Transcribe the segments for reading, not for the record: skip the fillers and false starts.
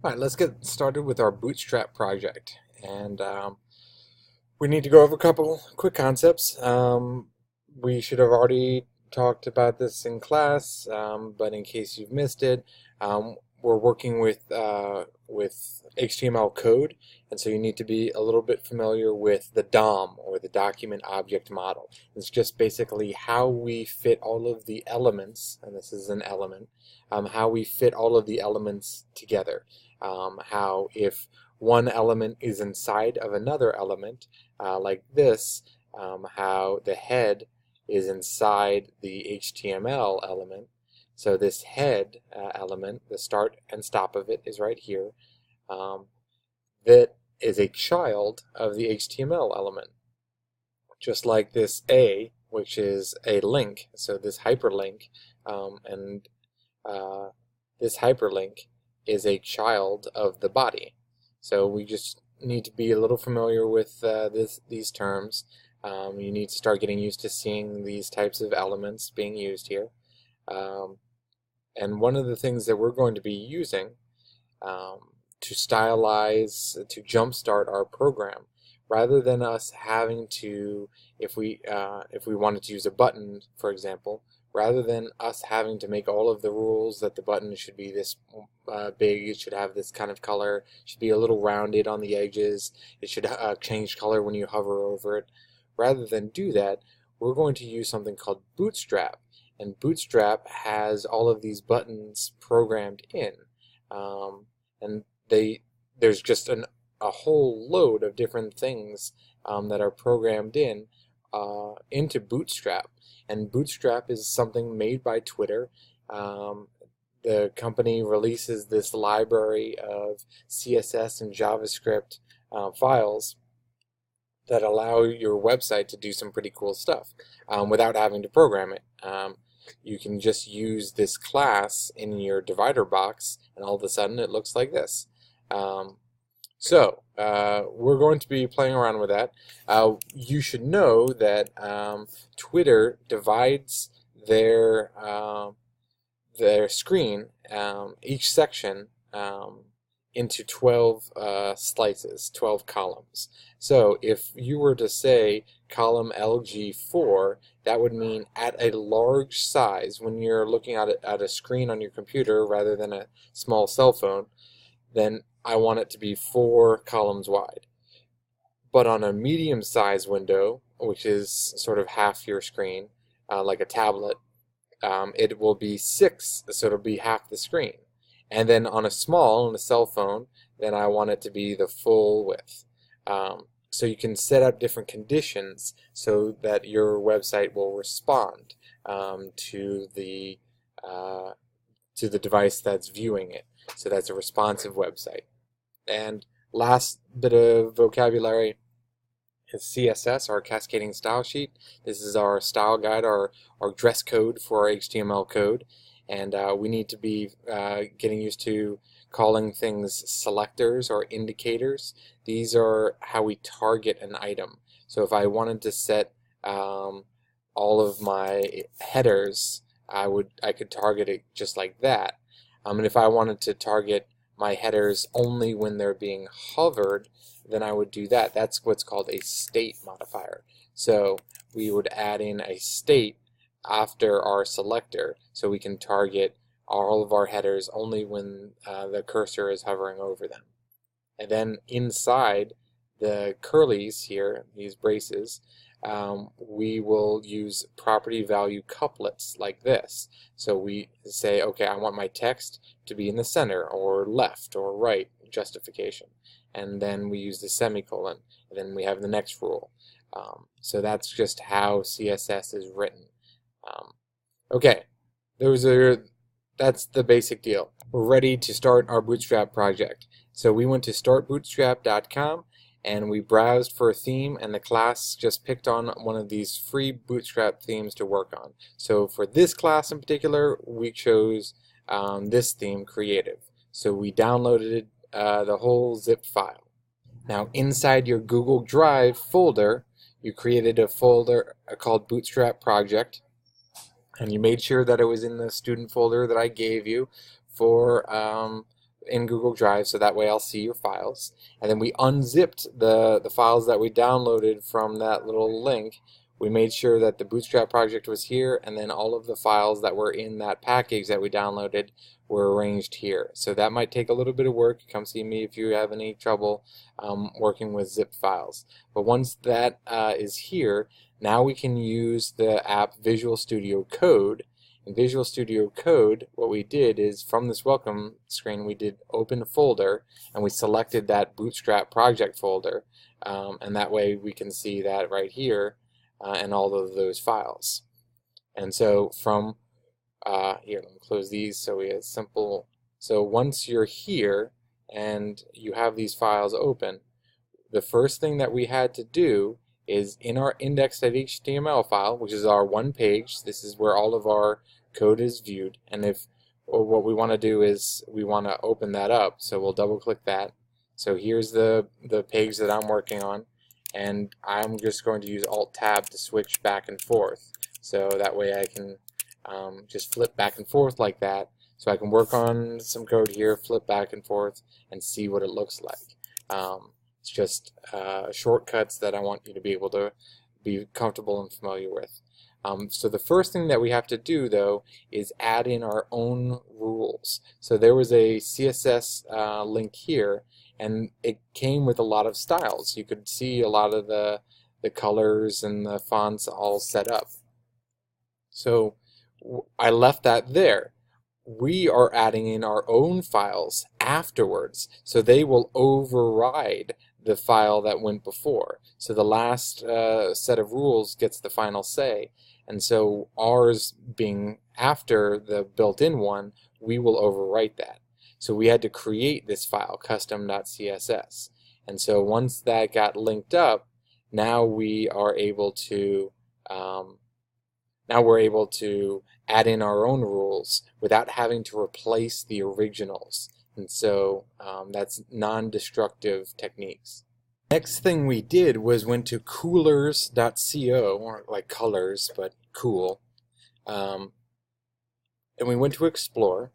Alright, let's get started with our Bootstrap project. And we need to go over a couple quick concepts. We should have already talked about this in class, but in case you've missed it, we're working with HTML code, and so you need to be a little bit familiar with the DOM, or the Document Object Model. It's just basically how we fit all of the elements, and this is an element, how we fit all of the elements together. How if one element is inside of another element, like this, how the head is inside the HTML element. So this head element, the start and stop of it is right here. That is a child of the HTML element. Just like this A, which is a link, so this hyperlink, and this hyperlink is a child of the body. So we just need to be a little familiar with these terms. You need to start getting used to seeing these types of elements being used here. And one of the things that we're going to be using to stylize, to jumpstart our program, rather than us having to, if we wanted to use a button, for example, rather than us having to make all of the rules that the button should be this big, it should have this kind of color, it should be a little rounded on the edges, it should change color when you hover over it. Rather than do that, we're going to use something called Bootstrap. And Bootstrap has all of these buttons programmed in. And there's just a whole load of different things that are programmed into Bootstrap. And Bootstrap is something made by Twitter. The company releases this library of CSS and JavaScript files that allow your website to do some pretty cool stuff without having to program it. You can just use this class in your divider box, and all of a sudden it looks like this. So we're going to be playing around with that. You should know that Twitter divides their screen, each section, into 12 slices, 12 columns. So if you were to say column LG4, that would mean at a large size, when you're looking at a screen on your computer rather than a small cell phone, then I want it to be 4 columns wide. But on a medium size window, which is sort of half your screen, like a tablet, it will be 6, so it'll be half the screen. And then on a cell phone, then I want it to be the full width. So you can set up different conditions so that your website will respond to the device that's viewing it. So that's a responsive website. And last bit of vocabulary is CSS, our cascading style sheet. This is our style guide, our dress code for our HTML code. And we need to be getting used to calling things selectors or indicators. These are how we target an item. So if I wanted to set all of my headers, I could target it just like that. And if I wanted to target my headers only when they're being hovered, then I would do that. That's what's called a state modifier. So we would add in a state after our selector, so we can target all of our headers only when the cursor is hovering over them. And then inside the curlies here, these braces, we will use property value couplets like this. So we say, okay, I want my text to be in the center or left or right, justification. And then we use the semicolon, and then we have the next rule. So that's just how CSS is written. Okay, that's the basic deal. We're ready to start our Bootstrap project. So we went to startbootstrap.com and we browsed for a theme, and the class just picked on one of these free Bootstrap themes to work on. So for this class in particular, we chose this theme, Creative. So we downloaded the whole zip file. Now inside your Google Drive folder, you created a folder called Bootstrap Project, and you made sure that it was in the student folder that I gave you for in Google Drive, so that way I'll see your files. And then we unzipped the files that we downloaded from that little link. We made sure that the Bootstrap project was here, and then all of the files that were in that package that we downloaded were arranged here. So that might take a little bit of work. Come see me if you have any trouble working with zipped files. But once that is here, now we can use the app Visual Studio Code. In Visual Studio Code, what we did is from this welcome screen we did open a folder, and we selected that Bootstrap project folder, and that way we can see that right here and all of those files. And so from here, let me close these so we have simple. So once you're here and you have these files open, the first thing that we had to do is in our index.html file, which is our one page, this is where all of our code is viewed, and what we want to do is we want to open that up, so we'll double click that. So here's the page that I'm working on, and I'm just going to use Alt-Tab to switch back and forth, so that way I can just flip back and forth like that, so I can work on some code here, flip back and forth, and see what it looks like. It's just shortcuts that I want you to be able to be comfortable and familiar with. So the first thing that we have to do, though, is add in our own rules. So there was a CSS link here, and it came with a lot of styles. You could see a lot of the colors and the fonts all set up. So I left that there. We are adding in our own files afterwards, so they will override the file that went before. So the last set of rules gets the final say, and so ours being after the built-in one, we will overwrite that. So we had to create this file, custom.css, and so once that got linked up, now we are able to add in our own rules without having to replace the originals. And so that's non-destructive techniques. Next thing we did was went to coolers.co, or like colors, but cool. And we went to explore,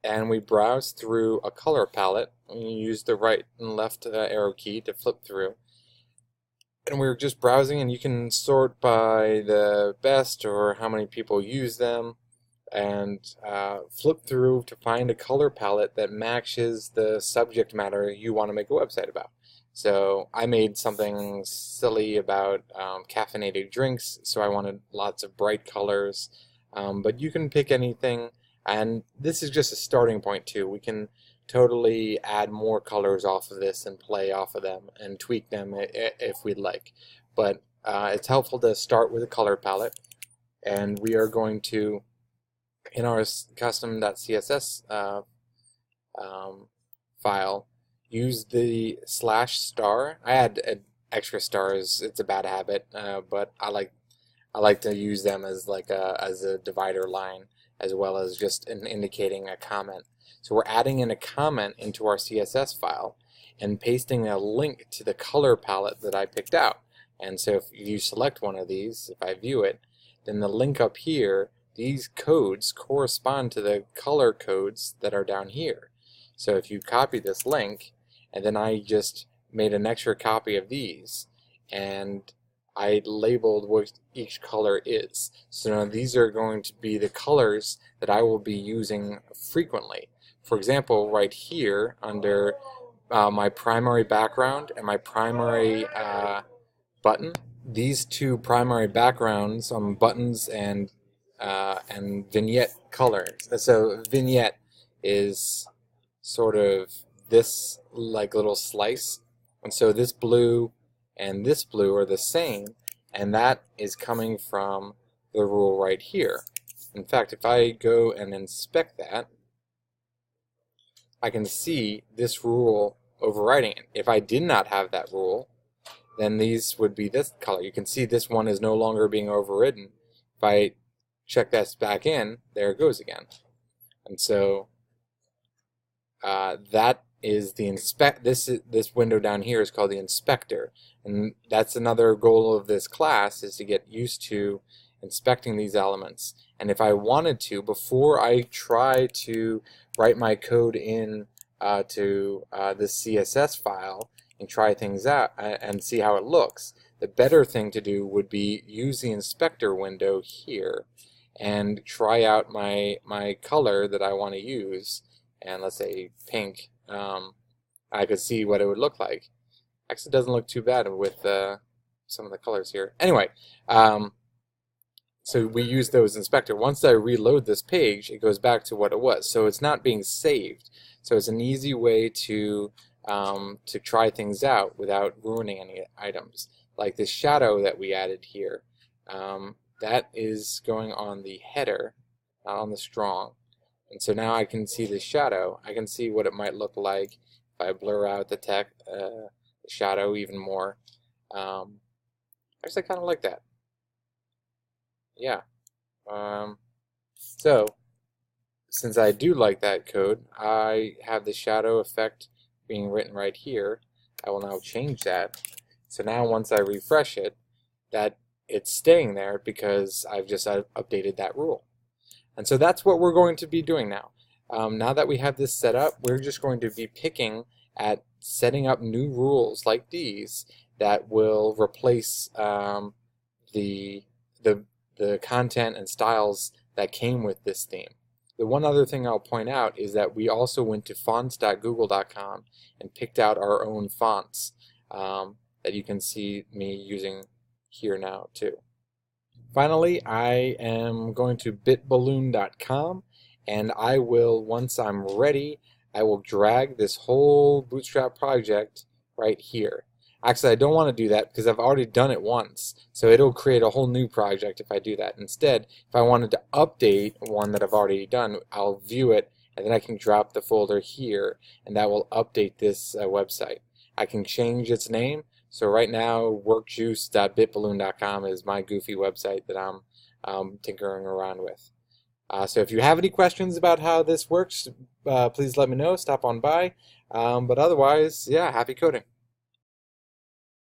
and we browsed through a color palette. We used the right and left arrow key to flip through. And we were just browsing, and you can sort by the best or how many people use them, and flip through to find a color palette that matches the subject matter you want to make a website about. So I made something silly about caffeinated drinks, so I wanted lots of bright colors, but you can pick anything, and this is just a starting point too. We can totally add more colors off of this and play off of them and tweak them if we'd like. But it's helpful to start with a color palette, and we are going to, in our custom.css file, use the /star. I add extra stars. It's a bad habit, but I like to use them as like as a divider line, as well as just indicating a comment. So we're adding in a comment into our CSS file and pasting a link to the color palette that I picked out. And so if you select one of these, if I view it, then the link up here, these codes correspond to the color codes that are down here. So if you copy this link, and then I just made an extra copy of these, and I labeled what each color is. So now these are going to be the colors that I will be using frequently. For example, right here under my primary background and my primary button, these two primary backgrounds on buttons and vignette colors. So vignette is sort of this like little slice, and so this blue and this blue are the same, and that is coming from the rule right here. In fact, if I go and inspect that, I can see this rule overriding it. If I did not have that rule, then these would be this color. You can see this one is no longer being overridden. If I check this back in, there it goes again. And so that is the this window down here is called the inspector, and that's another goal of this class, is to get used to inspecting these elements. And if I wanted to, before I try to write my code in to this CSS file and try things out and see how it looks. The better thing to do would be use the inspector window here and try out my color that I want to use, and let's say pink. I could see what it would look like. Actually, it doesn't look too bad with some of the colors here. Anyway, so we use those inspector. Once I reload this page, it goes back to what it was. So it's not being saved. So it's an easy way to try things out without ruining any items. Like this shadow that we added here, that is going on the header, not on the strong. And so now I can see the shadow. I can see what it might look like if I blur out the the shadow even more. Actually, I kind of like that. Yeah. So, since I do like that code, I have the shadow effect being written right here. I will now change that. So now once I refresh it, that it's staying there because I've just updated that rule. And so that's what we're going to be doing now. Now that we have this set up, we're just going to be picking at setting up new rules like these that will replace the content and styles that came with this theme. The one other thing I'll point out is that we also went to fonts.google.com and picked out our own fonts that you can see me using here now too. Finally, I am going to bitballoon.com, and I will, once I'm ready, I will drag this whole Bootstrap project right here. Actually, I don't want to do that because I've already done it once, so it'll create a whole new project if I do that. Instead, if I wanted to update one that I've already done, I'll view it, and then I can drop the folder here, and that will update this website. I can change its name. So right now, workjuice.bitballoon.com is my goofy website that I'm tinkering around with. So if you have any questions about how this works, please let me know. Stop on by. But otherwise, yeah, happy coding.